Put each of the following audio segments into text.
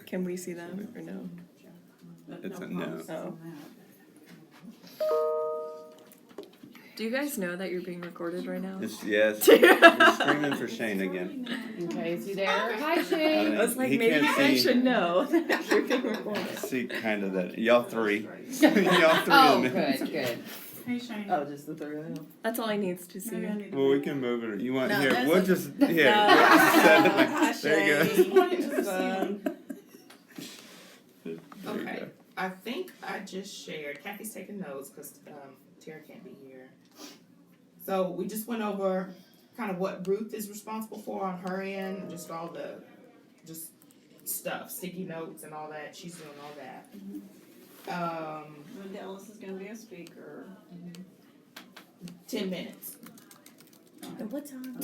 Can we see them or no? It's a no. Oh. Do you guys know that you're being recorded right now? Yes. We're screaming for Shane again. Okay, is he there? Hi, Shane. I was like, He maybe you can't guys see. should know that you're being recorded. See kind of that. Y'all three. Y'all three Oh, in there. good. Hey Shane. Oh, just the three of them? That's all I need to see. Maybe I need to. Well, we can move it. You want No, here? that's We'll a- just here. No. We'll just set it like, Hi, there you Shane. go. Point it to the ceiling. There you Okay, go. I think I just shared, Kathy's taking notes, cause, Tara can't be here. So we just went over kind of what Ruth is responsible for on her end, just all the, just stuff, sticky notes and all that, she's doing all that. When Dallas is gonna be a speaker. 10 minutes. What time?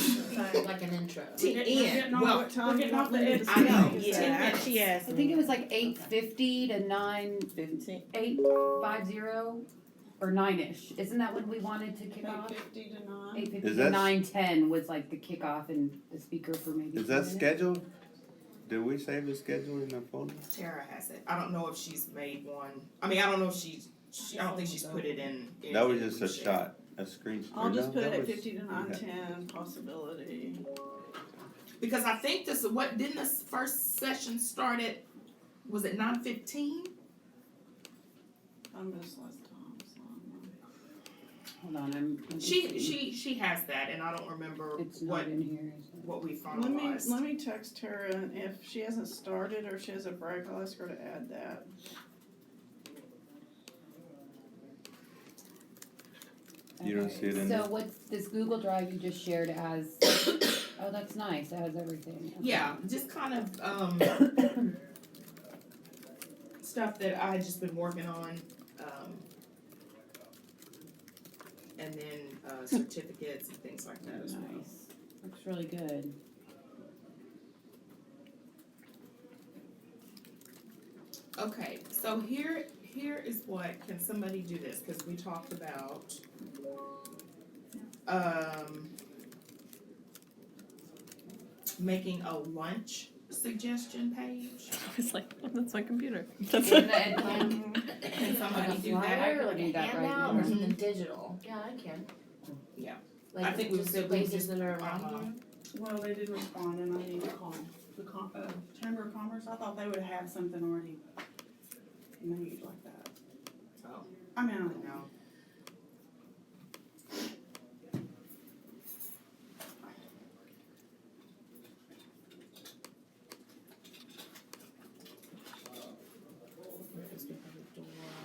Like an intro. To We're getting end, off- well, what time we're getting you off the want me edge. to I know, speak? 10 Yeah, minutes. she asked I me. think it was like 8:50 to 15. 8:50 or 9-ish. Isn't that when we wanted to kick off? 8:50 to 9. 8:50 Is to that- 9:10 was like the kickoff and the speaker for maybe. Is 10 that minutes. scheduled? Did we save the schedule in the folder? Tara has it, I don't know if she's made one, I mean, I don't know if I don't think she's put it in. That was just a shot, a screenshot. I'll just put it that at was- 50 to 9:10 possibility. Because I think this, didn't this first session start at, was it 9:15? I missed last time, so. Hold on, I'm. let me see. She has that, and I don't remember It's what not in here. Is it? what we Let me finalized. text her, and if she hasn't started or if she has a break, I'll ask her to add that. You don't see it in So there? what's this Google Drive you just shared as? Oh, that's nice. It has everything. Okay. Yeah, just kind of stuff that I had just been working on, and then certificates and things like that as well. Nice. Looks really good. Okay, so here is what, can somebody do this, cause we talked about, making a lunch suggestion page. I was like, oh, that's my computer. In the ed plan. Can somebody Like a do that? flyer or Like like a that right handout now. or something digital? Yeah, I can. Yeah. Like I think we just said we places just- that are around uh-huh. here. Well, they did respond, and I need to call the Chamber of Commerce. I thought they would have something already made like that. Oh, I mean, I don't know. no.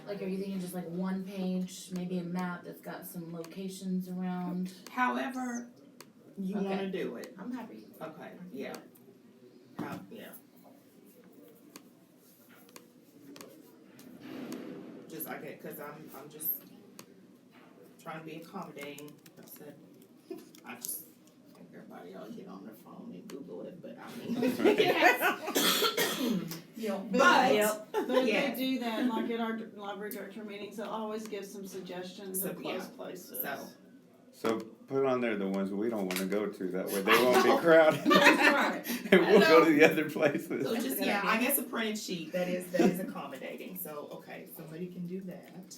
Like, are you thinking just like one page, maybe a map that's got some locations around? However you Okay. wanna do it. I'm happy. Okay, yeah. Yeah. Just, cause I'm just trying to be accommodating, I said, I just think everybody ought to get on their phone and Google it, but I mean. But, They Yeah. do that, like at our library director meetings, they'll always give some suggestions So, of yeah. close places. so, So put on there the ones we don't wanna go to, that way they won't be crowded. That's right. And we'll I go know. to the other places. so just, yeah, I guess a printed sheet, that is accommodating, so, okay, somebody can do that.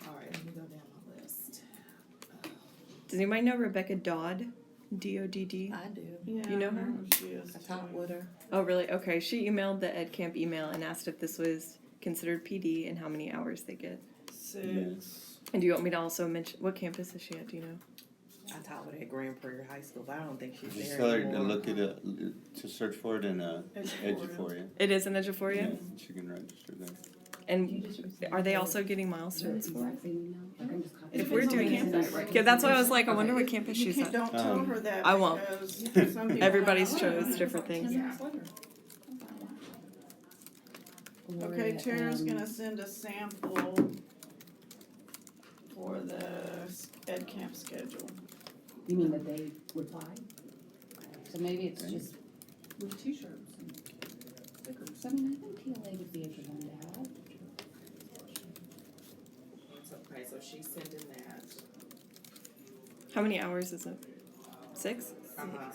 Alright, let me go down the list. Does anybody know Rebecca Dodd? DODD? I do. Yeah, You know I her? who she is I talked too. with her. Oh, really? Okay. She emailed the Ed Camp email and asked if this was considered PD and how many hours they get. 6. And do you want me to also mention what campus is she at? Do you know? I taught with her at Grand Prairie High School, but I don't think she's Just there tell her anymore. to look it up, to search for it in Eduphoria. It is in Eduphoria? She can register there. And are they also getting milestones for it? Exact same email? I can just copy If it. we're Depends on the doing campus. Okay, that's why I was like, I wonder what campus You she's can't, at. don't tell her that I won't. because some people Everybody's have- chose different things. Yeah. Okay, Or, Tara's gonna send a sample for the Ed Camp schedule. You mean that they reply? So maybe it's just With t-shirts and stickers. I mean, I think TLA would be a good one to have. It's okay, so she's sending that. How many hours is it? 6? Uh-huh.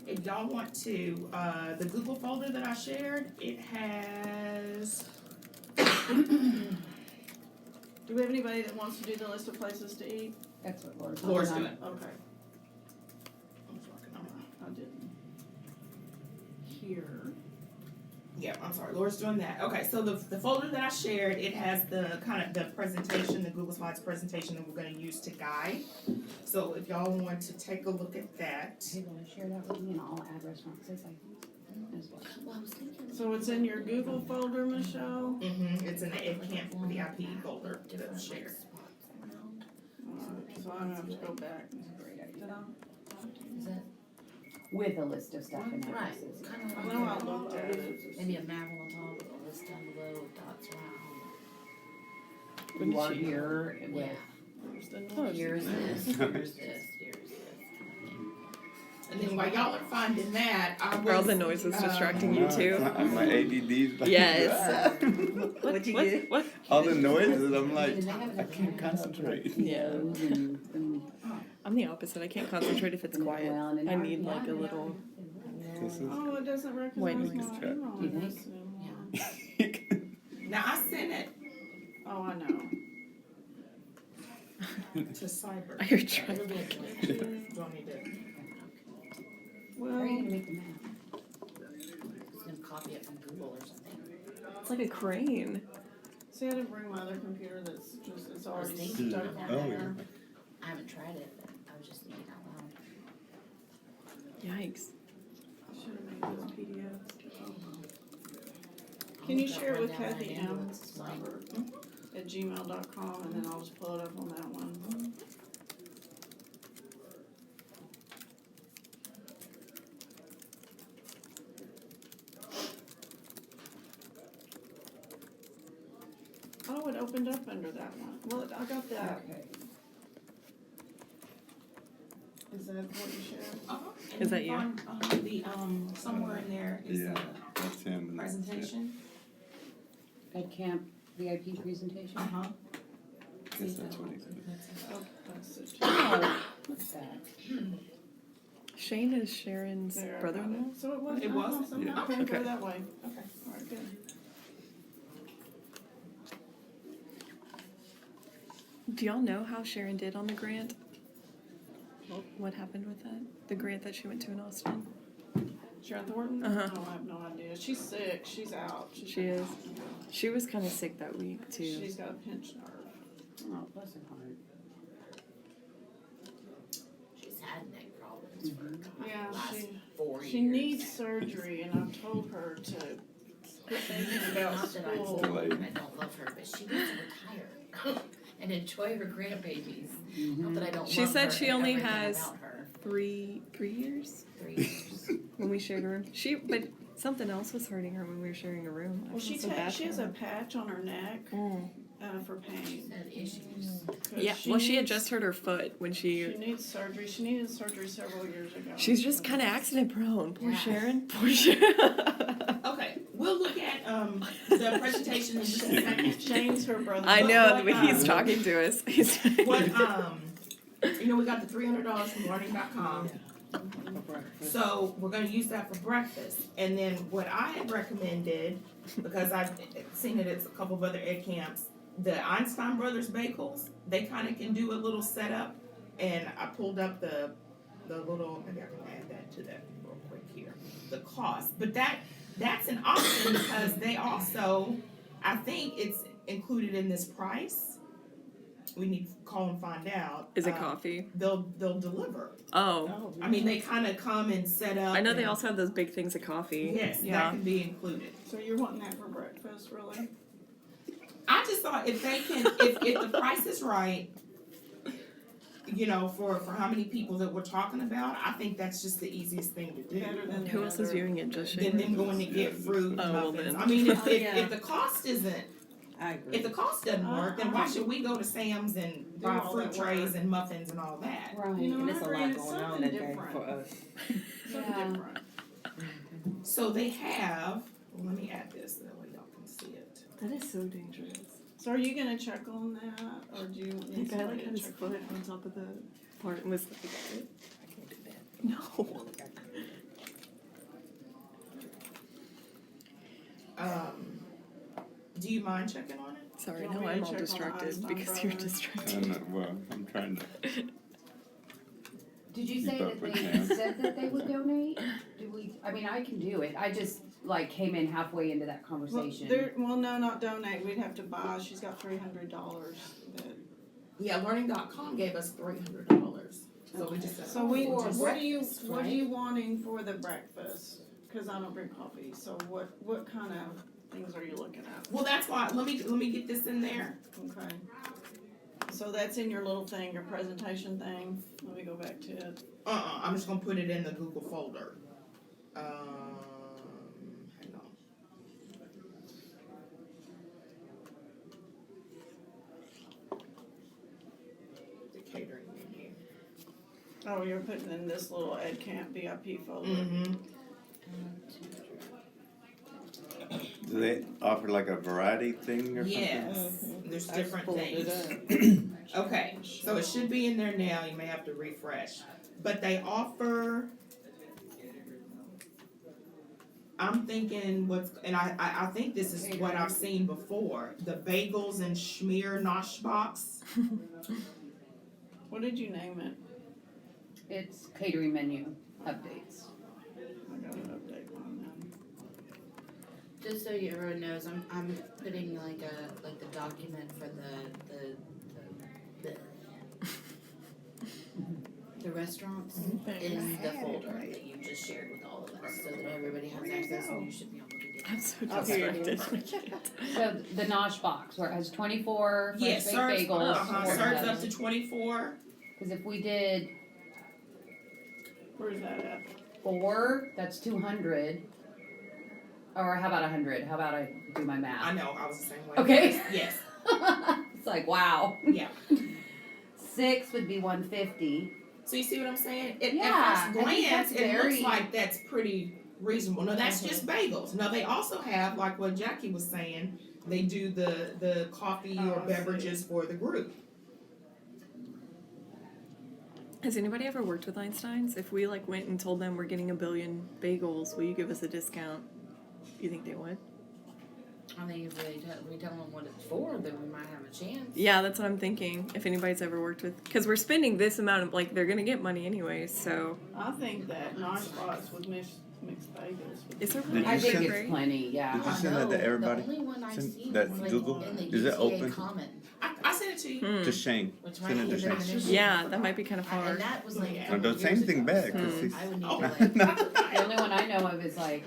if y'all want to, the Google folder that I shared, it has, Do we have anybody that wants to do the list of places to eat? That's what Laura's. Laura's working doing. on. Okay, I'm just working on it. I didn't hear. Yeah, I'm sorry, Laura's doing that. Okay, so the folder that I shared, it has the kind of the presentation, the Google Slides presentation that we're gonna use to guide. So if y'all want to take a look at that. Hey, will you share that with me and I'll add restaurants as I as well. Well, I was thinking. So it's in your Google folder, Michelle? It's in the Ed Camp VIP folder Different that's like shared. spots around. So I'm gonna have to go back. That's a great idea. Did I? Is that With a list of stuff and right? addresses. Kind of I like know I looked at it. maybe a map on the top with a list down below with dots around. You are here Yeah. with, There's the Oh, noise. here's this, here's this, here's this kind of thing. And then while y'all are finding that, I was. Are all the noises distracting you too? My ADD's like. Yes. What'd you get? What? All the noises, I'm Did like, they have I enough can't room? concentrate. Yeah. and I'm the opposite. I can't concentrate if it's quiet. well, and then I need like a yeah. little. This is. Oh, it doesn't White recognize noise my chat. email Do you address think? anymore. Now I sent it Oh, I know. to Cyber. You're trying. It'll be a glitch. Do I need to? How are you Well, gonna make the map? Just gonna copy it from Google or something. It's like a crane. see, I didn't bring my other computer that's just, it's already thinking stuck about in that. there. I haven't tried it, but I was just thinking out loud. Yikes. I should have made those PDFs. I'll Can you look up share it with rundown on Kathy M. ambulance line. at gmail.com and then I'll just pull it up on that one. Oh, it opened up under that one. Well, I got that. Okay. Is that what you shared? And Is that then you? on, the, somewhere in there is Yeah, the that's him. presentation. At camp VIP presentation? Uh-huh. Guess that's what he's doing. Oh, that's it. Oh, what's that? Shane is Sharon's There, I got brother-in-law. it. So it was. It was? So Yeah. okay, Okay. go that way. Okay. All right, good. Do y'all know how Sharon did on the grant? What happened with that? The grant that she went to in Austin? Sharon Thornton? Uh-huh. No, I have no idea. She's sick. She's out. She is. She was kind of sick that week too. She's got a pinched nerve. Oh, bless her heart. She's had neck problems for God, Yeah, the last she- 4 years. She needs surgery, and I've told her to quit thinking about Not that I school. Delayed. I don't love her, but she needs to retire and enjoy her grandbabies. Mm-hmm. Not that I don't She love said her she and only everything has about her. 3 years 3 years. when we shared a room. But something else was hurting her when we were sharing a room. I Well, she felt so bad she for has a her. patch on her neck for She pain. had issues. 'Cause Yeah, well, she had needs- just hurt her foot when She needs surgery. She needed surgery several years ago. She's just kind of accident prone. Poor Yeah. Sharon. Poor Sharon. Okay, we'll look at, the presentation in just a second. Shane's her brother. I know, But but what, he's talking to us. He's What, we got the $300 from learning.com. So we're gonna use that for breakfast. And then what I had recommended, because I've seen it at a couple of other ed camps, the Einstein Brothers bagels, they kinda can do a little setup. And I pulled up the little, maybe I can add that to that real quick here, the cost. But that's an option because they also, I think it's included in this price. We need to call and find out. Is it coffee? They'll deliver. Oh. I mean, they kind of come and set up. I know they and- also have those big things of coffee. Yes, that Yeah. can be included. So you're wanting that for breakfast, really? I just thought if they can, if the price is right, for how many people that we're talking about, I think that's just the easiest thing to do. Better than the Who else is other- viewing it? Just Than Shane? them going to get fruit Oh, well muffins. then. I mean, if Yeah. the cost isn't, I agree. if the cost doesn't work, then why should we go to Sam's and Do buy all fruit that work. trays and muffins and all that? Right. You know, And there's a I agree, lot it's going on something that day different. for us. Something Yeah. different. So they have, let me add this, that way y'all can see it. That is so dangerous. So are you gonna check on that, or do you The need guy somebody like had to his check on foot that? on top of the part and was like, I can't do that. No. Do you mind checking on it? Sorry, You want now me to I'm all check on the distracted Einstein because you're brothers? distracted. Well, I'm trying to. Did you Keep say up that with they him. said that they would donate? I mean, I can do it, I just like came in halfway into that conversation. Well, no, not donate, we'd have to buy, she's got $300 that. Yeah, learning.com gave us $300, so we just said. So we, oh, just what are breakfast, you right? wanting for the breakfast? Cause I don't drink coffee, so what kind of things are you looking at? Well, that's why, let me get this in there. Okay. So that's in your little thing, your presentation thing, let me go back to it. I'm just gonna put it in the Google folder. Hang on. The catering menu. Oh, you're putting in this little Ed Camp VIP folder. Mm-hmm. Do they offer like a variety thing or something? Yes, there's I different pulled it things. Okay, so it should be in there now, you may have to refresh. But they offer, I'm thinking and I think this is what I've seen before, the bagels and schmear nosh box. What did you name it? It's catering menu updates. I got an update on Just so everyone knows, I'm putting like the document for the restaurants in the folder that you just shared with all of us, so that everybody has access and you should be able to get it. I'm so Oh, here it distracted. So the Nosh box where it has 24 fresh Yes, baked serves, bagels. serves up to 24. Cause if we did that. Where's that at? 4, that's 200. Or how about 100? How about I do my I math? know, I was the same way. Okay. Yes, It's like, wow. yeah. 6 would be 150. So you see what I'm saying? Yeah, At I first think glance, that's it looks very- like that's pretty reasonable. No, that's just bagels. No, they also have, like what Jackie was saying, they do the coffee Oh, or I see. beverages for the group. Has anybody ever worked with Einsteins? If we like went and told them we're getting 1 billion bagels, will you give us a discount? You think they would? I think if we tell them what it's for, then we might have a chance. Yeah, that's what I'm thinking. If anybody's ever worked with, because we're spending this amount of like they're gonna get money anyway. So I think that Nosh box with mixed bagels. would is there be really Did I you think send- it's plenty, yeah. Did you send that to everybody? The only one I've Send seen that is like Google? in the Is it UTA open? Common, I sent it to you. Hmm. To Shane. which Send might it be to the Shane. initial. Yeah, that might be kind of far. And that was like. a Yeah. couple Don't say years anything ago, bad, so 'cause he's- I would need Oh. to like. The only one I know of is like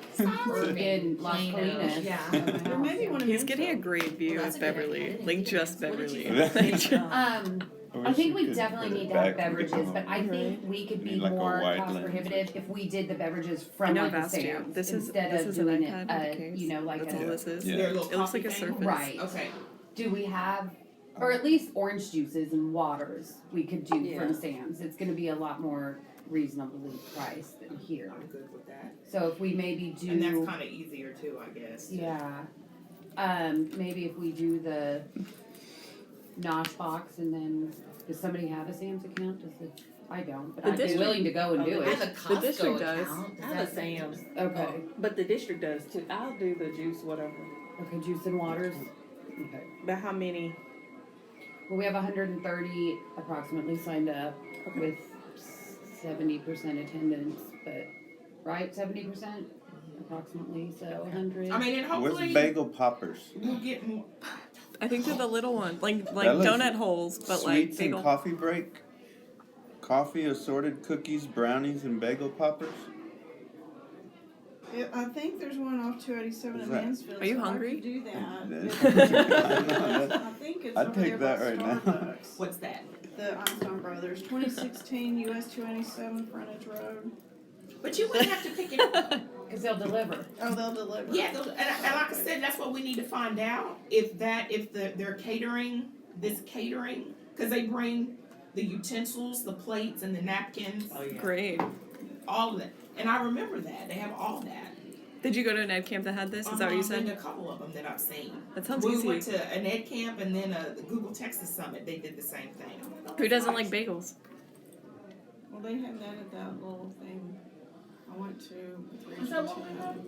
in Las Plano, Colinas. yeah. There may be one in He's getting a Mansfield. great view Well, of that's a good idea. I Beverly, didn't like think of just this. What did Beverly. you I think we definitely need to have beverages, but I think Right. we could be Need like a more wide cost lens. prohibitive if we did the beverages I from know like I've the asked you. Sam's This is instead of an doing iPad it, with a case. you know, like That's all a, this is. Yeah. Their little It looks like coffee a thing? surface. right. Okay. Do we have, or at least orange juices and waters we could do Yeah. from Sam's. It's gonna be a lot more reasonably priced than here. I'm good with that. So if we maybe do. And that's kinda easier too, I guess. Yeah, maybe if we do the Nosh box and then, does somebody have a Sam's account? I don't, but The I'd be district- willing to go and do I have it. a Costco district does. account. I have a Sam's, Okay, but the district does too. I'll do the juice, whatever. okay, juice and waters, okay. But how many? Well, we have 130 approximately signed up with 70% attendance, but, right, 70% approximately, so 100. I mean, and Where's hopefully bagel poppers? we'll get more. I think they're the little ones, like That looks donut holes, but like Sweets and bagel. coffee break. Coffee, assorted cookies, brownies, and bagel poppers. Yeah, I think there's one off 287 in Is that- Mansfield. Are you so I hungry? could do that. I know, that- I think it's I'd over take there by that right now. Starbucks. What's that? The Einstein Brothers, 2016 US 287 Frontage Road. But you wouldn't have to pick it up. Cause they'll deliver. Oh, they'll deliver. Yeah, and like I said, that's what we need to find out, if they're catering, cause they bring the utensils, the plates and the napkins, Great. all of that. And I remember that, they have all that. Did you go to an ed camp that had this? Is that what you I've been said? to a couple of them that I've seen. That sounds We easy. went to an Ed Camp and then the Google Texas Summit, they did the same thing. Who doesn't like bagels? Well, they had that at that little thing I went to with Is that Region what we 10. had?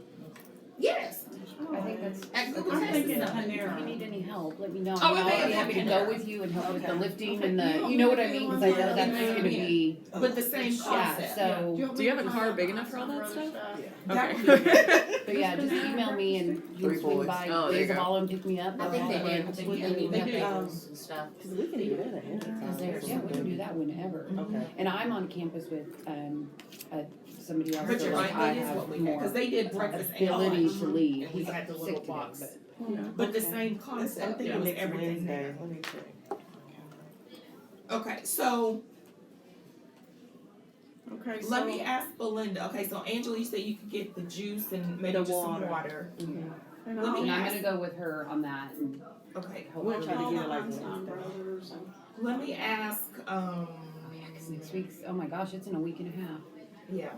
Yes. I think that's. At Google I'm Texas thinking Summit. If Panera. you need any help, let me know. Oh, we I'll may be have happy to Panera. go with you and help with the Okay. lifting Okay. and You the, want you know me what to I do mean, the cause I ones know that that's email gonna you? be, With the same yeah, concept. so, Do you have a car big enough for all that Brother stuff? That Okay. would be good. but yeah, just email me and you can swing by Oh, there you Days of go. All and pick me up. I think they I'll- did, I think they need They that do. bagels and stuff. Cause we can do that ahead of time. There's Yeah, we can do that whenever. Okay. And I'm on campus with, somebody else, But so you're like right, I that is what have we had, more cause they did breakfast and ability lunch. to leave. And we He's had the little sick today, box. but. But the same I'm concept, there thinking was next everything Wednesday, there. let me check. Okay, so Okay, so. let me ask Belinda, okay, so Angela, you said you could get the juice and maybe The just some water. water. Mhm. And Let me And I'm ask- gonna go with her on that and Okay, We'll try to Call get the it like Einstein Wednesday. brothers and. let me ask, Cause next week's, oh my gosh, it's in a week and a half. yeah,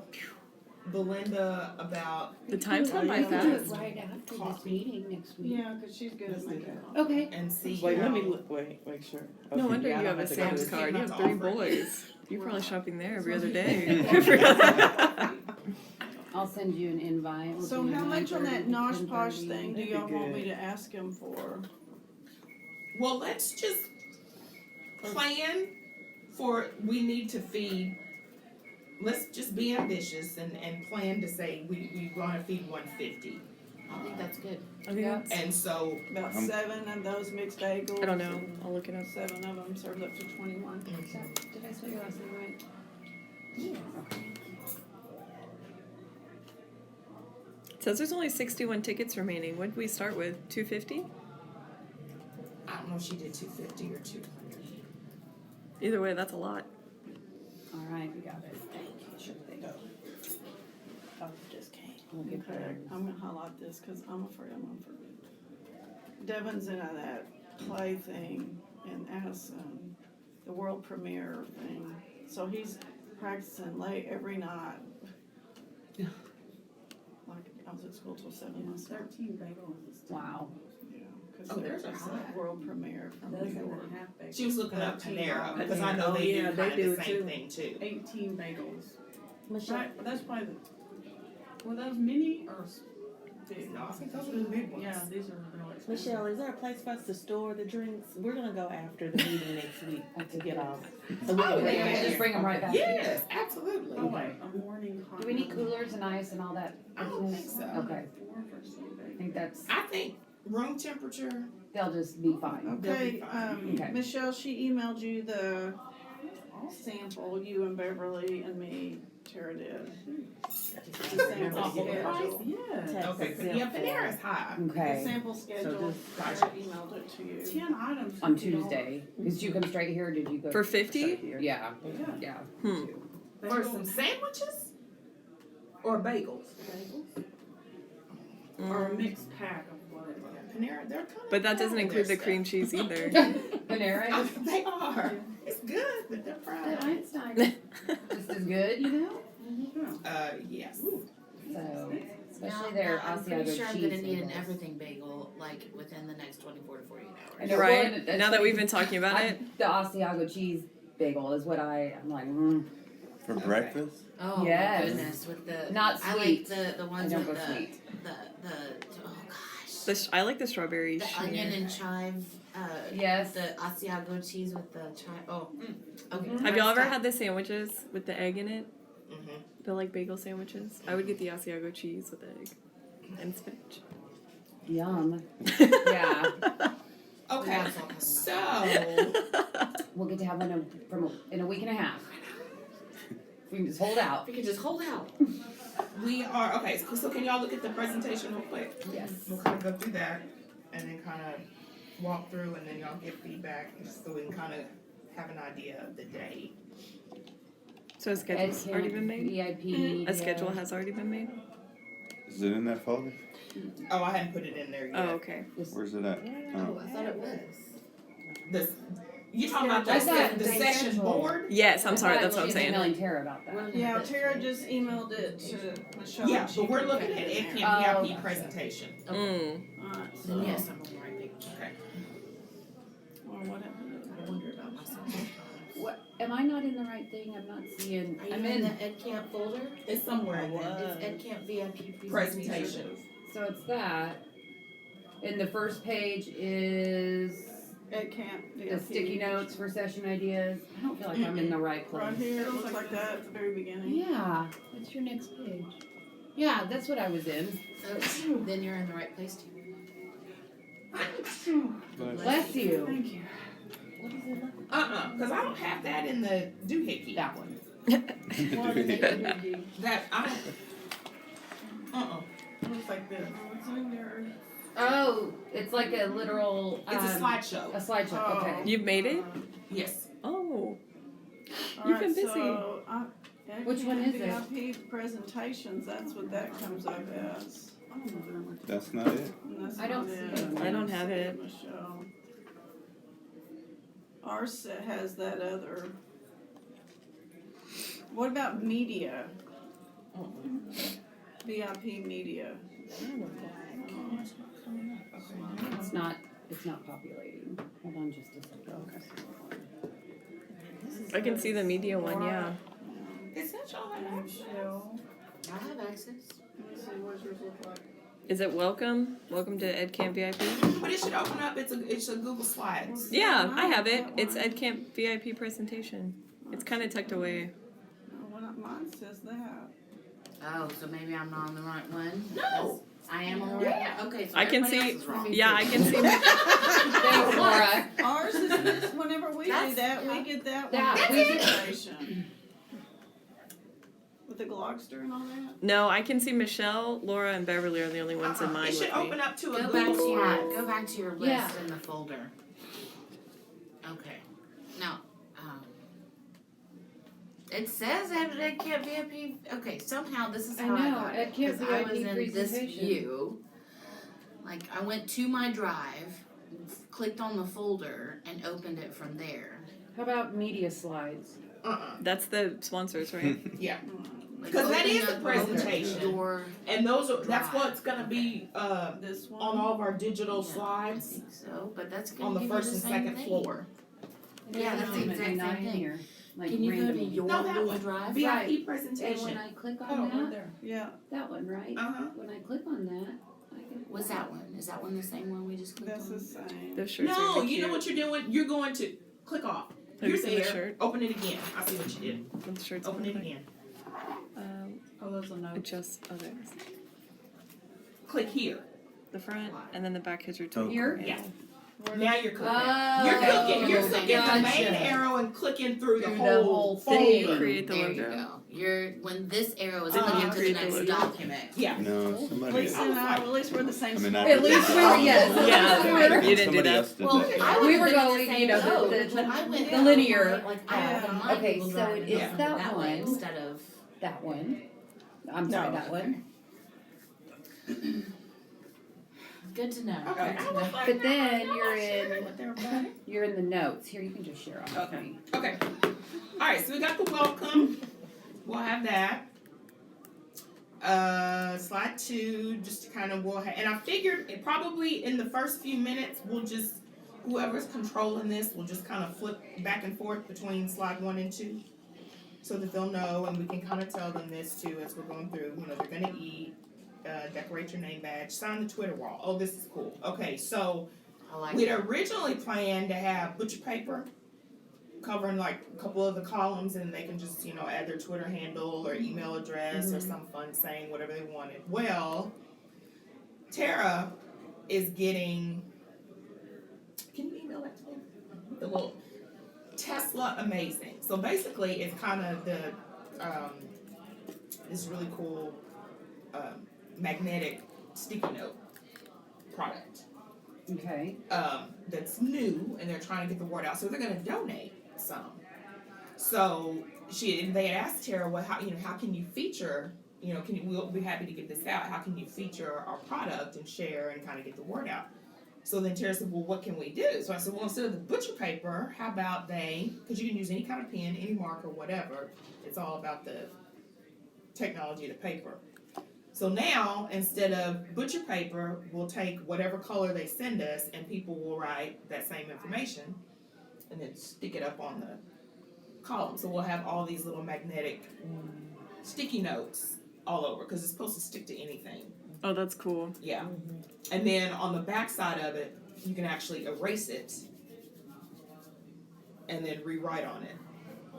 Belinda about, The time's gone by We can do it fast. right after this Coffee. meeting next week. Yeah, cause she's good at making. Okay. and see Wait, let me how- look, make sure. No Okay, wonder yeah, I you don't have a to go Sam's to- card. You have to 3 offer. boys. You're probably shopping there every other Supposed to be- day. I'll send you an invite. We'll So do how much on that 9:30 to Nosh Posh 10:30. thing do That'd be y'all want me good. to ask him for? well, let's just plan for, we need to feed, let's just be ambitious and plan to say we wanna feed 150. I think that's good. I think that's, And so, About Um, 7 of those mixed bagels. I don't know. and I'll look it up. 7 of them served up to 21. Did I spell your last name right? It says there's only 61 tickets remaining. What did we start with? 250? I don't know if she did 250 or 200. Either way, that's a lot. All right, we got it. Sure they go. Oh, just came. We'll get Okay, there. I'm gonna highlight this because I'm afraid I'm gonna forget. Devin's in that play thing in Addison, the world premiere thing. So he's practicing late every night. Like, I was at school till 7 last night. 13 bagels. Wow. Yeah, because Oh, there's there's a a high. world premiere from New Dozen York. and a half bagels. She was looking up 13 Panera, dollars. because I know Oh, they yeah, do they kind do of the it same too. thing too. 18 bagels. Michelle, Right, that's probably the, were those mini or big? No, I think those were the big ones. Yeah, these are real expensive. Michelle, is there a place for us to store the drinks? We're gonna go after the meeting next week to get off. So we Oh, can bring yeah. them Just here. bring them right back here. Yes, absolutely. Oh, wait, a morning Do we need coolers and ice and all that? I don't think business? so. Okay, I think that's, I think room temperature, they'll just be fine. Okay, Okay. Michelle, she emailed you the sample, you and Beverly and me, Tara did. The sample Oh, schedule. Yeah. okay, yeah, Panera is high. The Okay, sample schedule, just- Tara emailed it to you. 10 items. on $50. Tuesday. Did you come straight here or did you go? For 50? straight here? Yeah, Yeah. yeah. Hmm. For some sandwiches or bagels? Or a Mm. mixed pack of whatever. Panera, they're kind of. But that doesn't include the cream cheese either. Panera is They are. It's good, but they're that fried. Einstein. Just as good, you know? Yes. So, especially Now, their now, I'm pretty Asiago sure I'm cheese. gonna need an bagels. everything bagel, like, within the next 24 to 48 I hours. know, Right. well, that's Now that what- we've been talking about it. The Asiago cheese bagel is what I'm like, For breakfast? Oh Yes. my goodness, with the, Not I like sweet. the I ones don't with go the, sweet. oh gosh. I like the strawberry. The onion and chive, Yes. the Asiago cheese with the chive, okay. Have y'all ever had the sandwiches with the egg in it? Mm-hmm. The like bagel sandwiches? I would get the Asiago cheese with egg and spinach. Yum. Yeah. Okay, That's all I'm so, We'll get to have one in a week and a half. We can just hold out. We can just hold out. we are, okay, so can y'all look at the presentation real quick? Yes. We'll kind of go through that and then kind of walk through and then y'all give feedback just so we can kind of have an idea of the day. So a schedule's already been made? VIP. A media. schedule has already been made? Is it in that folder? Oh, I hadn't put it in there yet. Oh, okay. Where's it at? Oh, I thought it was. The, you talking about I thought the the section schedule. board? Yes, I'm sorry, I thought that's what I'm she was saying. emailing Tara about that. Yeah, Tara just emailed it to Michelle. Yeah, She but we're can looking put at it in it there. Oh, VIP gotcha. presentation. Mm. Alright, so, Then yes, I'm on the right page. Okay. well, what happened? I wonder about myself sometimes. What, am I not in the right thing? I'm not seeing, Are you I'm in the in, Ed Camp folder? It's somewhere in there. It's Ed Camp VIP Presentation. so it's that. And the first page is It can't. the sticky notes for session ideas. I don't feel like I'm in the right place. Right here, it looks like that at the very beginning. Yeah, what's your next page? Yeah, that's what I was in. Then you're in the right place too. Bless you. Thank you. What is it? Cause I don't have that in the doohickey. That one. That, I don't. It looks like this. It's in there. Oh, it's like a literal. It's a slideshow. A slideshow. Okay. You've made it? Yes. Oh. All You've right, been busy. so, Which one is it? VIP presentations, that's what that comes up as. That's not it. And that's I don't not see it. I don't have it. Michelle. Ours has that other. What about media? VIP media. It's not. It's not populating. Hold on just a second. I can see the media one, yeah. Is that y'all have access? Michelle. I have access. Let me see what yours look like. Is it welcome? Welcome to EdCamp VIP? But it should open up, it's a Google Slides. Yeah, I have it. It's EdCamp VIP presentation. It's kind of tucked away. No, mine says that. Oh, so maybe I'm not on the right one? No. I am on the right one? Okay, so I can everybody see. else is wrong. Yeah, I can see. Thanks, Laura. Ours is this, whenever we do That's- that, we get that That, one. we get- Presentation. With the Glogster and all that? No, I can see Michelle, Laura, and Beverly are the only ones in mine It should with me. open up to a Go back Google to your, Slides. go back to your list Yeah. in the folder. Okay. Now, it says Ed Camp VIP. Okay, somehow this is I how I know, got Ed it. Camp 'Cause I was VIP in this presentation. view. Like, I went to my drive, clicked on the folder, and opened it from there. How about media slides? That's the sponsors, right? Yeah. Like, 'Cause that open is the up presentation. Your And those are, that's Drive. what's gonna be, This one? on all of our digital Yeah, I slides think so, but that's on gonna the give you first the and same second thing. floor. Yeah, that's the exact Not same in thing. here, like Can you go to randomly. your No, that Google one. Drive? VIP And when presentation. I click Oh, on right that, there. Yeah, that one, right? Uh-huh. When I click on that, I can. What's that one? Is that one the same one we just clicked that's on? the same. Those shirts are No, really you know cute. what you're doing? You're going to click off. Have you You're seen the there. shirt? Open it again. I see what you did. What the shirts Open look it like? again. Oh, those are notes. Adjust others. Click here. The front and then the back has your Oh. tool. Here? Yeah. Now you're clicking. Oh, You're clicking the main gotcha. arrow and clicking through the Through the whole whole Then you folder. create the There logo. you go. You're when this arrow is Then you clicking to the create the next logo. document. Yeah. No, somebody. Lisa and I, at least we're the same. I mean, school. I- At least we're, yes. Yeah, you didn't do Somebody that. else did Well, that. I We was were doing going, the you same know, the- code, the- but I went the on linear. my, like I opened my Okay, Google so Drive it and is opened that that way one. instead of That one. I'm sorry, that one. good to know. Okay. Good to I know. was like, But then I know you're I shared it in- with everybody. You're in the notes. Here, you can just share on the Okay. screen. Okay. Alright, so we got the welcome. We'll have that. Slide 2, just to kind of and I figured it probably in the first few minutes we'll just whoever's controlling this will just kind of flip back and forth between slide 1 and 2. So that they'll know and we can kind of tell them this too as we're going through. You know, they're gonna eat, decorate your name badge, sign the Twitter wall. Oh, this is cool. Okay, so I like we'd it. originally planned to have butcher paper covering like a couple of the columns and they can just, you know, add their Twitter handle or email address or some fun saying whatever they wanted. Well, Tara is getting, can you email that to me? The little Tesla Amazing. So basically it's kind of the, this really cool magnetic sticky note product. Okay. That's new and they're trying to get the word out, so they're gonna donate some. So they had asked Tara, well, how can you feature, we'll be happy to get this out, how can you feature our product and share and kind of get the word out? So then Tara said, well, what can we do? So I said, well, instead of the butcher paper, how about because you can use any kind of pen, any marker, whatever, it's all about the technology of the paper. So now, instead of butcher paper, we'll take whatever color they send us and people will write that same information and then stick it up on column. So we'll have all these little magnetic sticky notes all over because it's supposed to stick to anything. Oh, that's cool. Yeah. And then on the back side of it, you can actually erase it and then rewrite on it.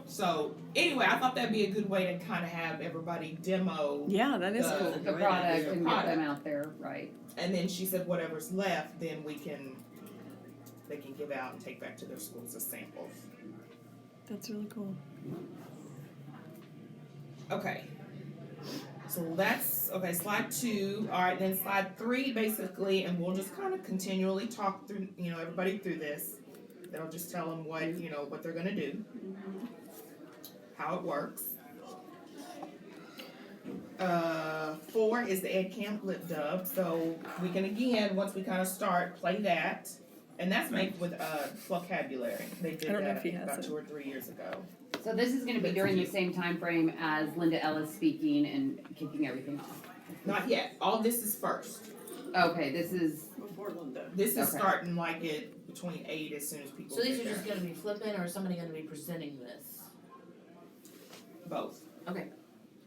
So anyway, I thought that'd be a good way to kind of have everybody demo. Yeah, that is cool. The product and get them out there, right? And then she said whatever's left, then they can give out and take back to their schools as samples. That's really cool. Okay. So that's, okay, slide 2. All right, then slide 3 basically, and we'll just kind of continually talk through, everybody through this. They'll just tell them what, what they're gonna do, how it works. 4 is the Ed Camp Lip Dub. So we can, again, once we kind of start, play that. And that's made with vocabulary. They did I don't know that if he has about it. 2 or 3 years ago. So this is gonna be during the same time frame as Linda Ellis speaking and kicking everything off. Not yet. All this is first. Okay, this is, Before Linda. This is Okay. starting like at between 8 as soon as people So these get are just there. gonna be flipping, or is somebody gonna be presenting this? Both.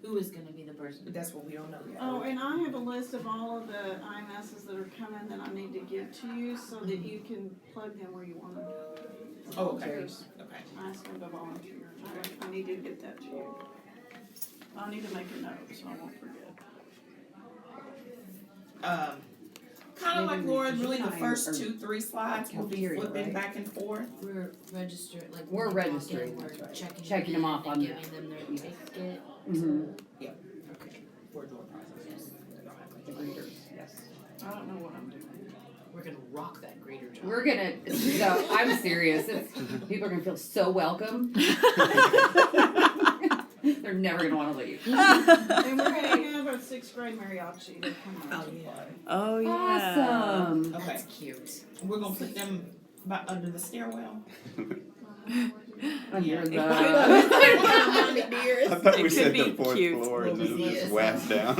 Who is gonna be the person? But that's what we don't know yet. Oh, and I have a list of all of the IMSs that are coming that I need to give to you so that you can plug them where you want them. Oh, okay. Volunteers. Okay. I asked them to volunteer. I need to get that to you. I'll need to make a note so I won't forget. Kind of like Maybe Laura, we really the should first time or 2-3 slides will be cafeteria, flipping right? back and forth. We're registered, like. We're when we walk in, registering, we're that's right. checking them off and on the- giving them their ticket. mhm, For door prizes. the greeters, yes. I don't know what I'm doing. We're gonna rock that greeter job. We're gonna, so, I'm serious, people are gonna feel so welcome. They're never gonna wanna leave. And we're gonna have a 6th grade mariachi that come out to Oh, yeah. play. Oh yeah. Awesome. Okay. That's cute. We're gonna put them under the stairwell. Under It the. I thought we It said could the be 4th cute. floor and then Yes. just whacked down.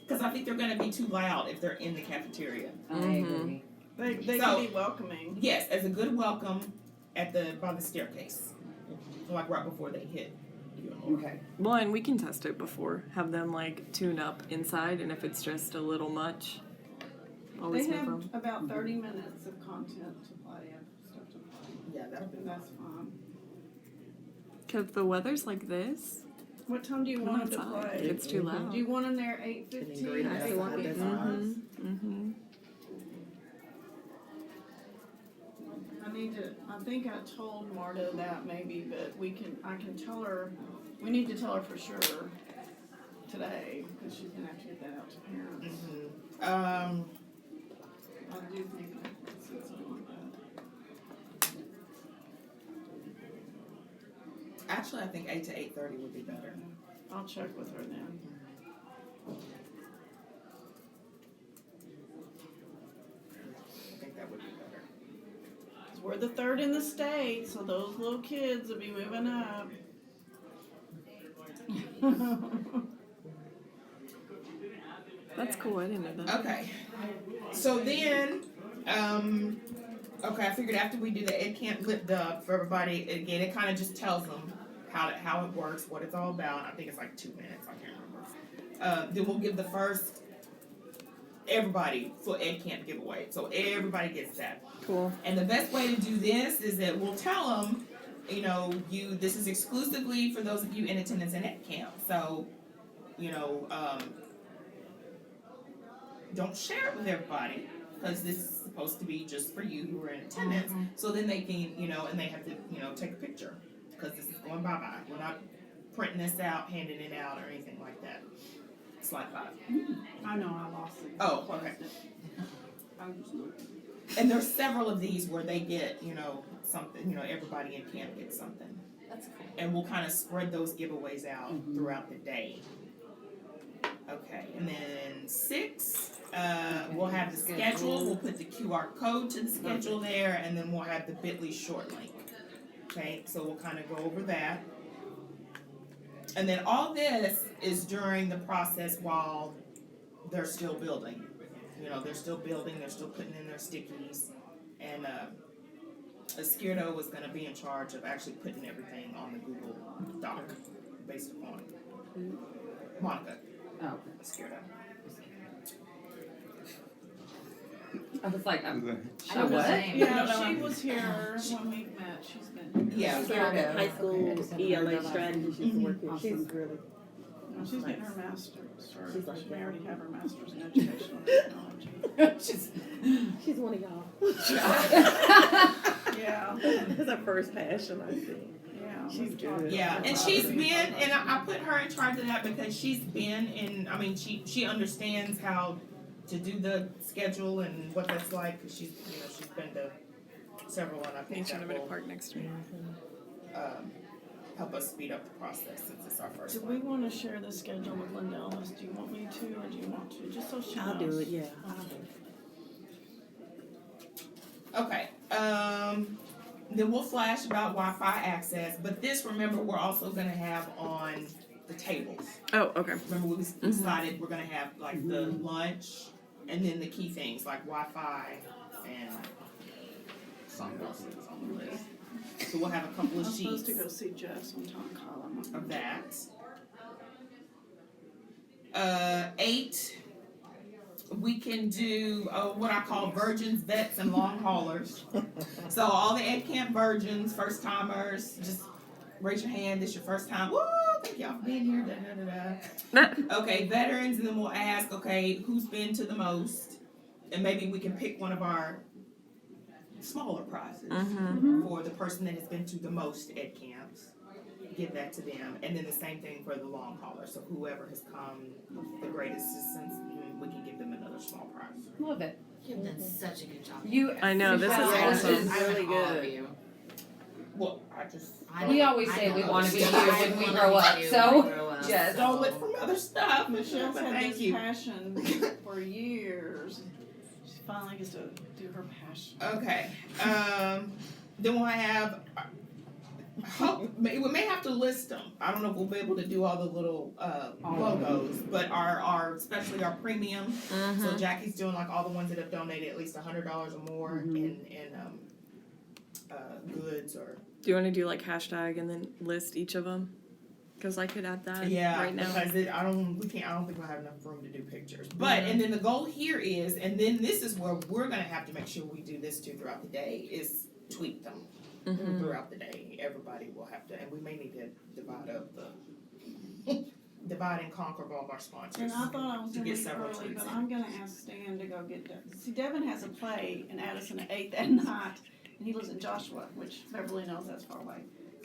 Because I think they're gonna be too loud if they're in the cafeteria. I agree. They So- can be welcoming. Yes, as a good welcome by the staircase, like right before they hit you and Laura. Okay, Well, and we can test it before. Have them like tune up inside, and if it's just a little much, always They move have them. about 30 minutes of content to play and stuff to play. Yeah, that'll be And that's fine. Cause the weather's like this. What time do you Come want them to outside. play? It's too loud. Do you want them there 8:15, I still want 8:45? Mm-hmm. I think I told Marta that maybe, but I can tell her, we need to tell her for sure today, because she's gonna have to get that out to parents. I do think I said something like that. Actually, I think 8 to 8:30 would be better. I'll check with her then. I think that would be better. 'Cause we're the 3rd in the state, so those little kids will be moving up. That's cool. I didn't know that. Okay. So then, okay, I figured after we do the Ed Camp Lip Dub for everybody, again, it kind of just tells them how it works, what it's all about. I think it's like 2 minutes, I can't remember. Then we'll give the first everybody for Ed Camp giveaway. So everybody gets that. Cool. And the best way to do this is that we'll tell them, this is exclusively for those of you in attendance in Ed Camp. So, don't share it with everybody, because this is supposed to be just for you who are in attendance. So then they can, and they have to, take a picture, because this is going bye-bye. We're not printing this out, handing it out, or anything like that. Slide 5. I know, I lost it. Oh, okay. I'm just looking. And there's several of these where they get, something, everybody in camp gets something. That's cool. And we'll kind of spread those giveaways out throughout the day. Okay, and then 6, we'll have the schedule, we'll put the QR code to the schedule there, and then we'll have the bit.ly short link. Okay, so we'll kind of go over that. And then all this is during the process while they're still building. They're still building, they're still putting in their stickies. And Esquerdo was gonna be in charge of actually putting everything on the Google Doc based upon Monica Oh, Esquerdo. I was like, I don't know what? her name. Yeah, she was here when we met, she's been here. Yeah. She's got a high school Okay, I just haven't heard ELA of her. strategy she's working. She's Awesome. really. No, she's getting her master's, or She's like she that. already have her master's in educational technology. She's one of y'all. Yeah, That's her first passion, I think. yeah. She's we've talked good. Yeah, about and it. she's been, and I put her in charge of that because she's been in, I mean, she understands how to do the schedule and what that's like, cause she's, you know, she's been to several, and I think Nature that Limited will, Park next week. help us speed up the process since it's our first Do one. we wanna share the schedule with Linda Ellis? Do you want me to, or do you want to, just so she knows? I'll do it, yeah. Okay, then we'll flash about Wi-Fi access, but this, remember, we're also gonna have on the tables. Oh, okay. Remember, we decided we're gonna have like the lunch and then the key things like Wi-Fi and something else that's on the list. So we'll have a couple I'm of supposed sheets to go see Jess on Tom Collin. of that. 8, we can do what I call virgins, vets, and long haulers. So all the Ed Camp virgins, first timers, just raise your hand. This your first time. Woo! Thank y'all for being here. Da, da, da, da. Okay, veterans, and then we'll ask, okay, who's been to the most, and maybe we can pick one of our smaller prizes for the person that has been to the most Ed camps. Give that to them, and then the same thing for the long hauler. So whoever has come the greatest distance, we can give them another small prize. Love it. You've done such a good job. You, I know, this is Yeah, awesome. this is I really love all good. of you. Well, I just We always say we wanna be here when we grow up, so just- stole it from other stuff. Michelle's but had thank this you. passion for years. She finally gets to do her passion. Okay. Then we'll have. We may have to list them. I don't know if we'll be able to do all the little logos, but our especially our premium. So Jackie's doing like all the ones that have donated at least $100 or more in goods or. Do you want to do like hashtag and then list each of them? Because I could add that Yeah, right now. because I don't think we'll have enough room to do pictures. But and then the goal here is, and then this is where we're gonna have to make sure we do this too throughout the day, is tweak them throughout the day. Everybody will have to, and we may need to divide and conquer of all of our sponsors. And I thought I was To gonna get leave several early, tweets but in. I'm gonna ask Stan to go get Devin. See, Devin has a play in Addison at 8 that night, and he lives in Joshua, which Beverly knows that's far away.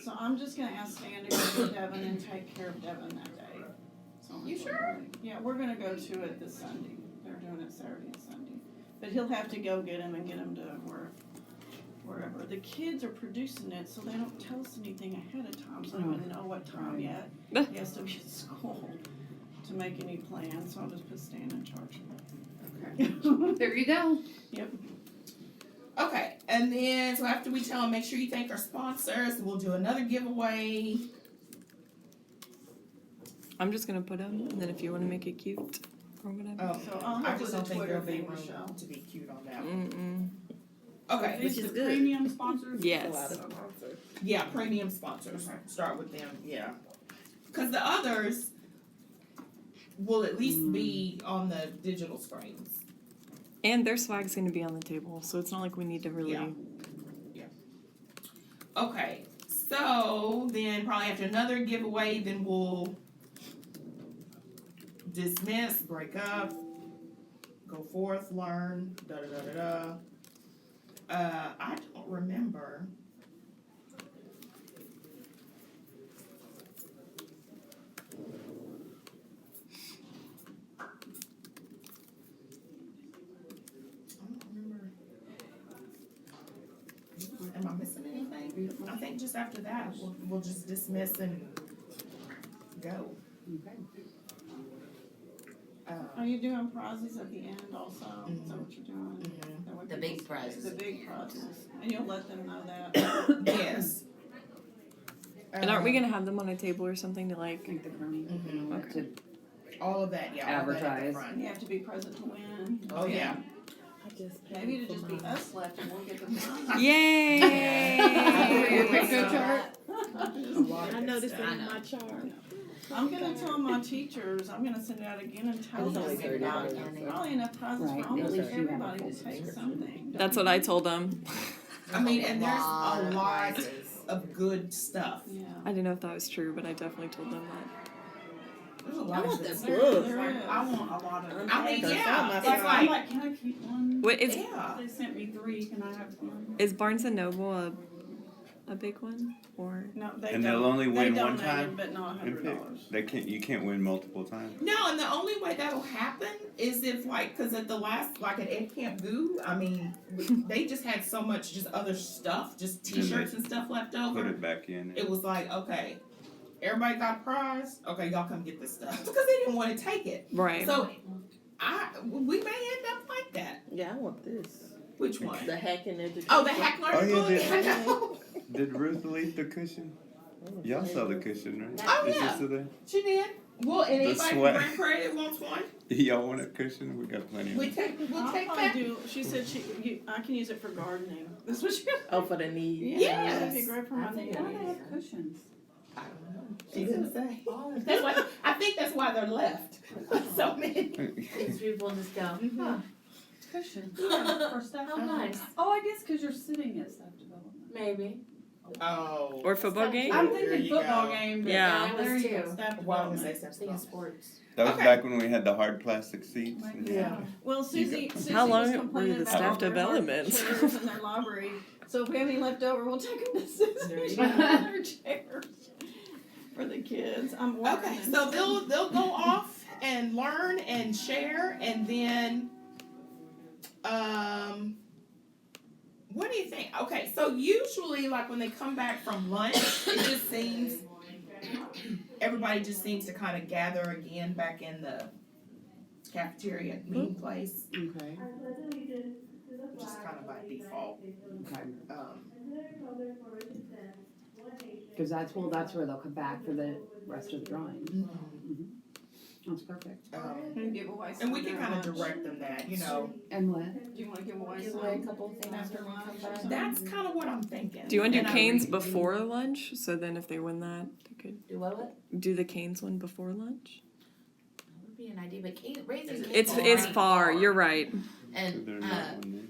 So I'm just gonna ask Stan to go get Devin and take care of Devin that day. So You sure? Yeah, we're gonna go to it this Sunday. They're doing it Saturday and Sunday. But he'll have to go get him and get him to wherever. The kids are producing it, so they don't tell us anything ahead of time, so I don't even know what time yet. He has to be at school to make any plans, so I'll just put Stan in charge of it. There you go. Okay, and then so after we tell them, make sure you thank our sponsors. We'll do another giveaway. I'm just gonna put them, and then if you want to make it cute or whatever. So I'll I help just with don't the think Twitter there'll be thing, room Michelle. to be cute on that one. Mm-mm. Okay, These Which is the good. premium sponsors? Yes. yeah, premium sponsors. Start with them, yeah. Because the others will at least be on the digital screens. And their swag's gonna be on the table, so it's not like we need to really. Yeah. Okay, so then probably after another giveaway, then we'll dismiss, break up, go forth, learn, da da da da da. I don't remember. Am I missing anything? I think just after that, we'll just dismiss and go. Okay. Are you doing prizes at the end also? Is that what you're doing? That way The people- big prizes. The big prizes, and you'll let them know that. Yes. And aren't we gonna have them on a table or something to like? Thank the crony. All of that, yeah. all that at the Advertise. front. And you have to be present to win. Oh, yeah. I just paid Maybe it'll for just be mine. us left and we'll get the Yay! Go chart. I noticed it I in know. my chart. I'm gonna tell my teachers, I'm gonna send it out again and tell It's them. only there's $30. probably enough prizes Right, for almost at least you have a everybody full to take subscription. something. That's what I told them. I mean, and there's Lot a of lot prizes. of good stuff. Yeah. I didn't know if that was true, but I definitely told them that. There's a I lot of want good the stuff. book. Like, I want a lot of. I mean, yeah, it's Like, I'm like, like, can I keep one? What is yeah. They sent me 3, can I have one? is Barnes and Noble a big one or? No, they And don't. they'll only win they one donated, time? but not And pick. $100. You can't win multiple times. No, and the only way that'll happen is if like, cause at the last, like at Ed Camp Goo, I mean, they just had so much just other stuff, just And they t-shirts and stuff left Put over. it back in. It was like, okay, everybody got a prize. Okay, y'all come get this stuff because they didn't want to take it. Right. So, we may end up like that. Yeah, I want this. Which one? The hacking education. Oh, the hack learning Oh, yeah, book. they- I know. Did Ruth leave the cushion? Y'all saw the cushion, right? Oh, Is yeah. it still there? She did. Well, and The anybody from sweat. Grand Prairie that wants one, Y'all want a cushion? We got plenty of we'll it. take I'll that. probably do, she said I can use it for gardening. That's what she. Oh, for the knee. Yes. That'd be great for my knee. Why do they have cushions? I don't know. She didn't say. That's why. I think that's why they're left. So many. These people just go, huh, Cushions. For staff. how nice. Oh, I guess because you're sitting at staff development. Maybe. Oh. Or football game? I'm There thinking you football go. game, but Yeah. I there was you go, too. staff Why would I development. say Thinking something? sports. That was Okay. back when we had the hard plastic seats. and- Yeah. Well, Susie How was long were complaining the about staff all their hard developments? chairs in their library. So if we have any left over, we'll take them to There you Susie's go. other chairs for the kids. I'm ordering Okay, them. so they'll go off and learn and share, and then, what do you think? Okay, so usually, like when they come back from lunch, it just seems everybody just seems to kind of gather again back in the cafeteria meeting place, Okay. just kind of by default. Okay. Because that's where they'll come back for the rest of the drawing. That's perfect. And give away some And we can their kind of lunch. direct them that, you know. And what? Do you want to give away Give away a some couple of things. after when we lunch come or back. something? That's kind of what I'm thinking. Do you want to do And I Canes read- before lunch? So then if they win that, they could Do what? do the Canes one before lunch? That would be an idea, but raising It's kids is far. already You're right. So And, there's not one there.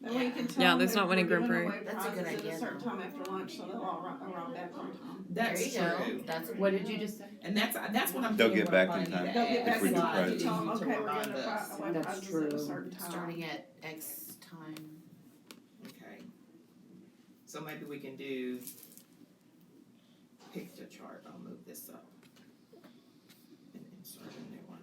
That way you can tell Yeah, them there's that not one in we're Grand giving Prairie. away That's a good prizes at idea, a certain though. time after lunch, so they'll all arrive back on time. That's there you true. go. That's What did you just say? And that's what I'm They'll thinking. get back we're in gonna time. need They'll to get back add. in If we do line to prizes. tell them, To okay, we're remind gonna us. away That's prizes at true. a certain time. starting at X time. Okay. So maybe we can do picture chart. I'll move this up and insert a new one.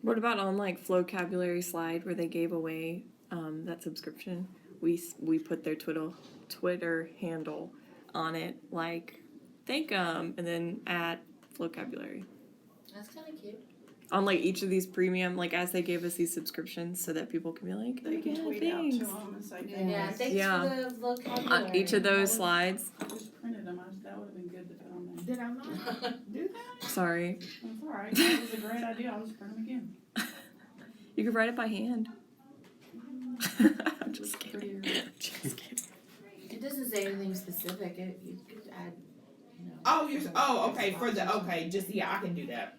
What about on like Flowcabulary slide where they gave away that subscription? We put their Twitter handle on it, like thank 'em, and then at Flowcabulary That's kind of cute. on like each of these premium, like as they gave us these subscriptions, so that people can be like, They can yeah, tweet out to thanks. them and say Yeah. thanks. Yeah, thanks Yeah. for the vocabulary. On each of those slides. I just printed them, that would have been good to put on there. Did I not do that? Sorry, That's alright, that was a great idea, I'll just print them again. you could write it by hand. I'm just kidding. Prettier. Just kidding. It doesn't say anything specific. You could add, you know. Okay, just yeah, I can do that.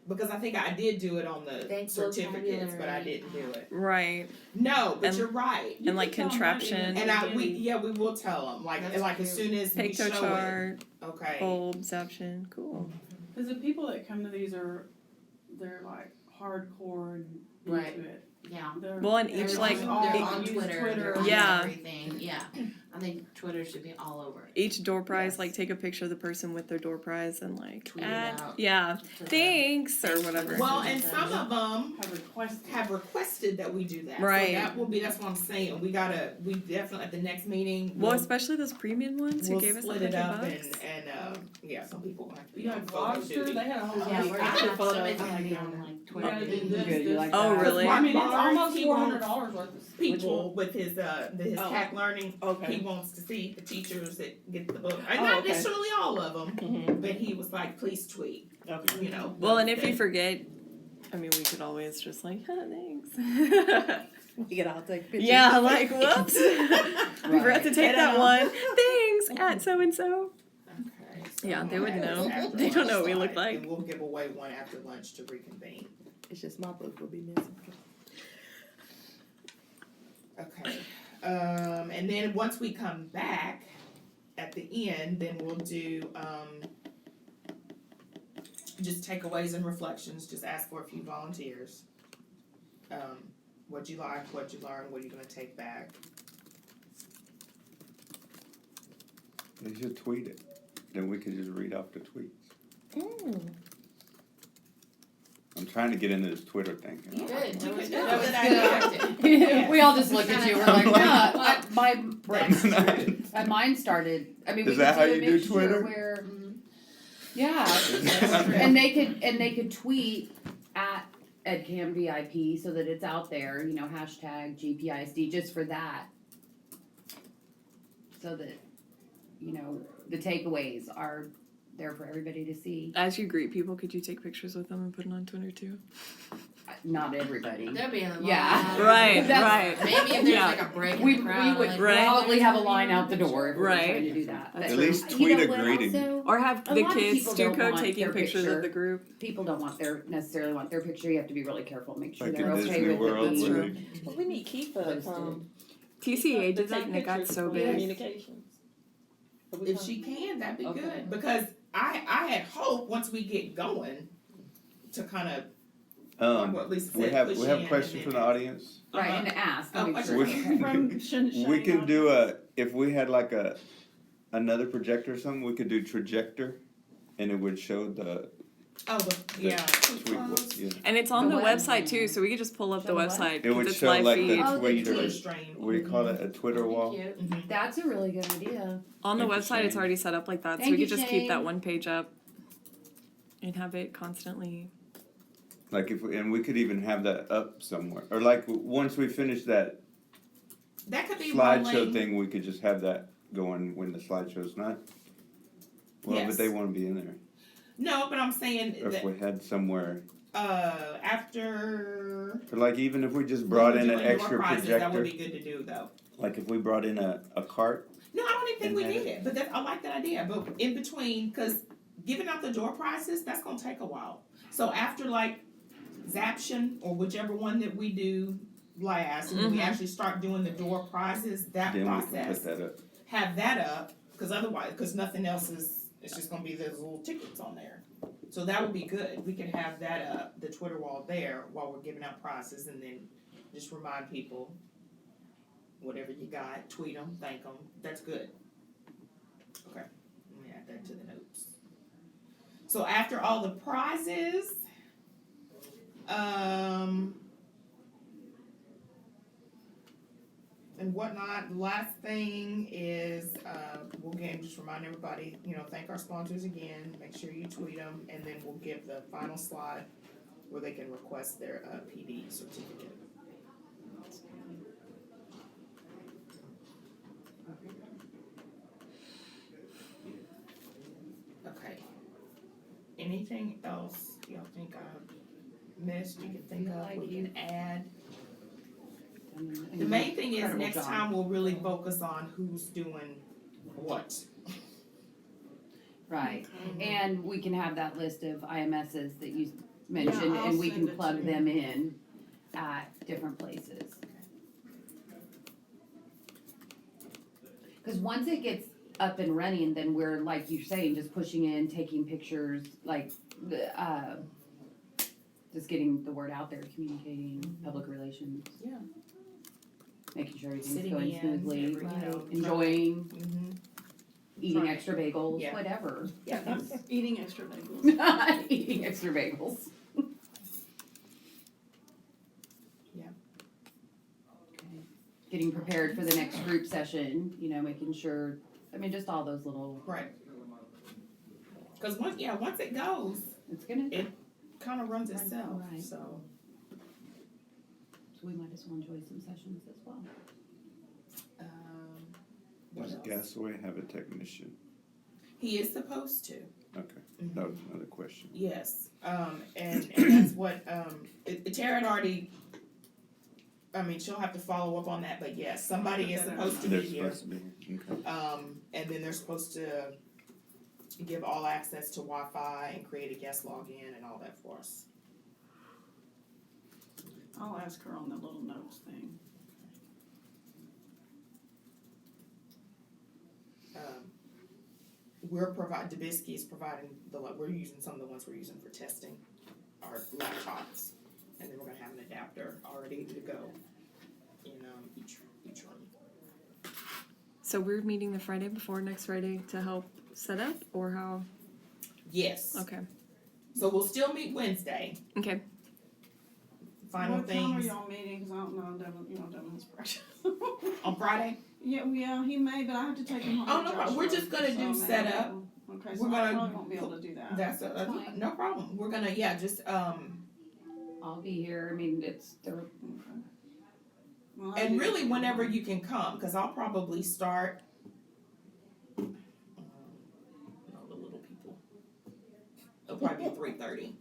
Because I think I did do it on the Thanks, certificates, but I vocabulary. didn't do it. Right, No, but And- you're right. You and like can tell them that even contraption, And at the we beginning. will tell them like That's as soon as we show it. pictochart, Okay. bulbs, option, cool. Cause the people that come to these they're like hardcore and Right. into it. Yeah. They're- Well, and they're each, all- like, They're all on use Twitter. They're on Yeah. everything. Yeah. I think Twitter should be all over it. Each door prize, Yes. like take a picture of the person with their door prize and like Tweet it add, out. yeah, To the- thanks or whatever. Well, and some of them Have requested. have requested that we do that. Right. So that's what I'm saying. We definitely at the next meeting. Well, especially those premium ones who we'll gave us split $100. it up and yeah, some people have to be You on have photo Vlogster, duty. they had a whole. Yeah, list. we're I gonna took have photos. somebody's I'm gonna like, be on like you Twitter. gotta do this, Good, you this. like Oh, that? really? I mean, it's Mark, almost he $400 worth of. People with his Oh. hack learning, Okay. he wants to see the teachers that get the book. And Oh, not okay. necessarily all of them, Mhm. but he was like, please tweet. Okay. You know. Well, and if you that- forget, I mean, we could always just like, thanks. We could all take pictures. Yeah, like, whoops. We forgot to take that one. Thanks, at so and so. Okay. so Yeah, they would we'll have know. this after They don't know lunch what we look slide, like. And we'll give away one after lunch to reconvene. It's just my book will be missing. Okay, and then once we come back at the end, then we'll do, just takeaways and reflections, just ask for a few volunteers. What'd you like, what'd you learn, what are you gonna take back? They should tweet it. Then we could just read off the tweets. I'm trying to get into this Twitter thing. You know? Good. That was That was good. good. Yeah. We all just looked at you, we're like, yeah, my brain, That's mine started, I mean, we Is could that how do a you do mixture Twitter? where, yeah. And they could tweet at EdCam VIP so that it's out there, you know, hashtag GPISD, just for that. So that, you know, the takeaways are there for everybody to see. As you greet people, could you take pictures with them and put it on Twitter too? Not everybody. There'll be a lot. Yeah. Right, That's- right. Maybe if there's Yeah. like a break in We the crowd. would like, Right. probably have a line out the door if we were Right. trying to do that. That's But At least you tweet know a what greeting. also? Or have A the lot of kids people don't Stuco want taking their pictures picture. of the group. People don't want necessarily want their picture, you have to be really careful, make sure Like they're in okay Disney with World, it being where they Well, we need Keefa, Posted. TCA to did that take and it got pictures so for big. Communications. Are we If talking- she can, that'd be Okay. good, because I had hoped, once we get going, to kind of, what Lisa said, We have push we have in questions and from then- the audience. Right, Uh-huh. and ask, Oh, make I sure. see. Okay. From We Shane can on- do if we had like another projector or something, we could do trajector, and it would show the yeah. tweet. Yeah. And it's on The the web. website too, so we could just pull up the Show what? website. It would 'cause it's show live like feed. the Oh, the Twitter. Twitter stream. We call it a Twitter wall. Cute. Mhm. That's a really good idea. On the Thank you, website, it's Shane. already set up like that, so Thank we you, could just keep Shane. that one page up and have it constantly. Like and we could even have that up somewhere, or like once we finish that That could be slideshow rolling. thing, we could just have that going when the slideshow's not. Well, Yes. but they want to be in there. No, but I'm saying Or if that, we had somewhere, after. or like even if we just brought in an doing door extra prizes, That would projector, be good to do, though. like if we brought in a cart. No, I don't even think And we have need it, but I like that idea, but in between, cause giving out the door prizes, that's gonna take a while. So after like Zaption, or whichever one that we do last, and we Mhm. actually start doing the door prizes, that Then we can process, put that up. have that up, cause otherwise, cause nothing else is, it's just gonna be those little tickets on there. So that would be good, we can have that up, the Twitter wall there, while we're giving out prizes, and then just remind people, whatever you got, tweet them, thank them, that's good. Okay, let me add that to the notes. So after all the prizes, and whatnot, the last thing is, we'll again, just remind everybody, thank our sponsors again, make sure you tweet them, and then we'll give the final slot where they can request their, PD certificate. Okay. Anything else y'all think I missed, you can think of, we can add? The main thing is, Incredible next job. time we'll really focus on who's doing what. Right, and we can have that list of IMSs that you mentioned, Yeah, I'll and we send can it plug to you. them in at different places. Cause once it gets up and running, then we're, like you're saying, just pushing in, taking pictures, like, just getting the word out there, communicating, public relations. Yeah. Making sure everything's Sitting going in, smoothly, every, you know, enjoying, Mm-hmm. eating Right. extra bagels, Yeah. whatever. Yeah. Eating extra bagels. Eating extra bagels. Yeah. Okay. Getting prepared for the next group session, making sure, just all those little, Right. Cause once it goes, it's gonna, kinda runs itself, Right. so. so we might as well enjoy some sessions as well. What Does else? Gasaway have a technician? He is supposed to. Okay, that was another question. Yes, and that's what, Tara had already, I mean, she'll have to follow up on that, but yes, somebody is supposed to be They're here. supposed to be here, okay. And then they're supposed to give all access to Wi-Fi and create a guest login and all that for us. I'll ask her on the little notes thing. Dubisky is providing we're using some of the ones we're using for testing our laptops. And then we're gonna have an adapter already to go in, each room. So we're meeting the Friday before next Friday to help set up, or how? Yes, Okay. so we'll still meet Wednesday, Okay. final What time are things y'all meeting? 'Cause I don't know, Devin's practice. on Friday. Yeah, he may, but I have to take him home. Oh, to no problem. We're Joshua, just gonna do maybe setup. I'll- Okay, We're so I gonna- probably won't be able to do that. That's fine. no problem, we're gonna, just, I'll be here, I mean, they're Okay. Well, I and do- really whenever you can come, cause I'll probably start. No, the little people. It'll probably be 3:30.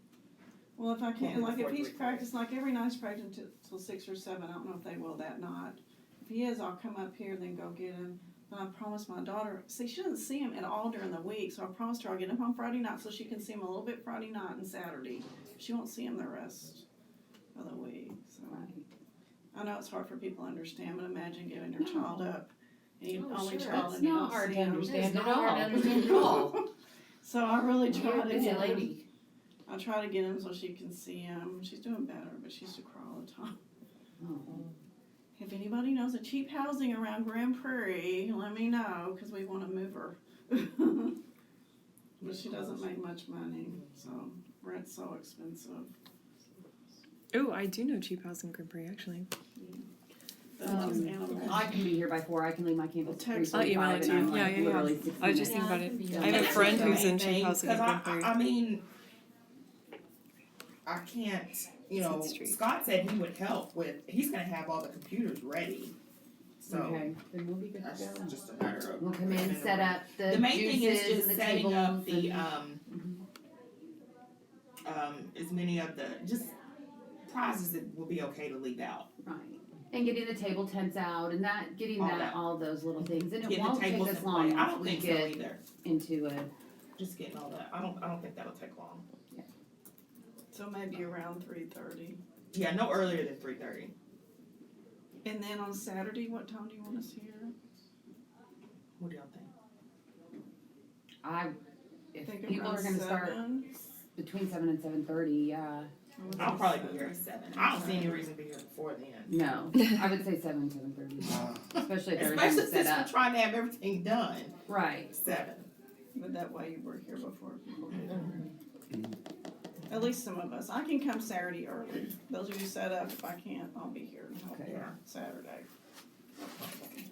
Well, if I can't, Well, like if before he's 3:30. practicing, like every night's practicing till 6 or 7, I don't know if they will that night. If he is, I'll come up here, then go get him. But I promised my daughter, see, she doesn't see him at all during the week, so I promised her I'll get him home Friday night so she can see him a little bit Friday night and Saturday. She won't see him the rest of the week, so. I know it's hard for people to understand, but imagine giving your child up, and you Oh, only sure, child, it's and you not don't hard see to him. understand. It's not at hard all. to understand at all. So I really You're try a to busy get him. lady. I try to get him so she can see him. She's doing better, but she used to cry all the time. Oh. If anybody knows a cheap housing around Grand Prairie, let me know, because we want to move her. But she doesn't make much money, so rent's so expensive. Oh, I do know cheap house in Grand Prairie, actually. That's just animals. I can be here by 4, I can leave my campus at Text- 3:45, I'll email it to and I'm you. Yeah, like yeah, yeah. literally 6 I was just minutes. thinking about it. Yeah, I have a And friend that's who's the in main cheap thing, housing in 'cause Grand Prairie. I mean, I can't, Sixth Street. Scott said he would help he's gonna have all the computers ready. So, Okay, then we'll be good that's to go. just a matter of. We'll come in, putting it set away. up the The main thing is juices just and the setting up tables the, and- as many of the, just prizes that will be okay to leave out. Right, and getting the table tents out and getting All that, that. all those little things, and it Getting the won't take tables us in long place. I once don't we think so get either, into it. just getting all that, I don't think that'll take long. So maybe around 3:30. Yeah, no earlier than 3:30. And then on Saturday, what time do you want us here? What do y'all think? If Think people around are gonna start 7? between 7 and 7:30, yeah, I'll probably be here at 7. I don't see any reason to be here before then. no, I would say 7:30, especially if everything's Especially set since we're up. trying to have everything done. Right, 7. But that way you were here before people get At least some of us. I can come Saturday early. Those of you set up, if I can't, I'll be here to help Okay. you Saturday. No problem.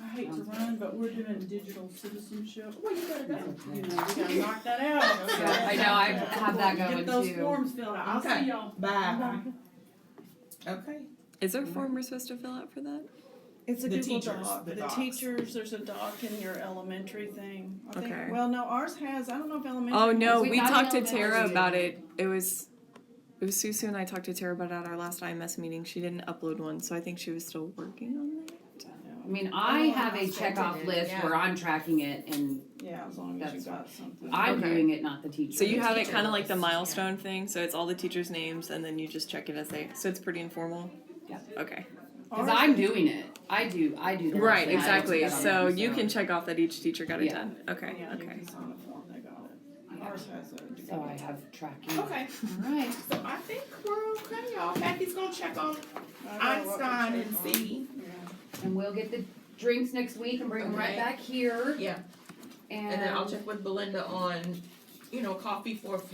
I hate to run, but we're doing digital citizenship. Well, you gotta go. You know, we gotta knock that out. Yeah, I know, I have that going Get those too. forms filled out. I'll Okay. see y'all. Bye. Okay. Is there a form we're supposed to fill out for that? It's a The Google teachers, Doc. the The docs. teachers, there's a doc in your elementary thing. I think, Okay. well, no, ours has, I don't know if elementary. Oh no, We we got talked to it on Tara Thursday. about it. It was Susu and I talked to Tara about it at our last IMS meeting. She didn't upload one, so I think she was still working on that. I mean, I have a check-off list yeah. where I'm tracking it, and Yeah, as long as you That's got something. I'm Okay. doing it, not the teacher. So you have it teacher kind of like the list, milestone thing. So it's all the teachers' names, and then you just check it as they. So it's pretty informal. Yeah. Okay. Because I'm doing it. I do the Right. list, and I Exactly. put that on So there, you can check off that each teacher got it Yeah. done. Okay. Yeah, you Okay. can sign a form, they got it. Ours has a. So I have tracking. Okay. Alright. So I think we're okay, y'all. Kathy's gonna check on I know what we Einstein and check on. see. Yeah. And we'll get the drinks next week and bring them right Okay. back here. Yeah. And And then I'll check with Belinda on, coffee for a few.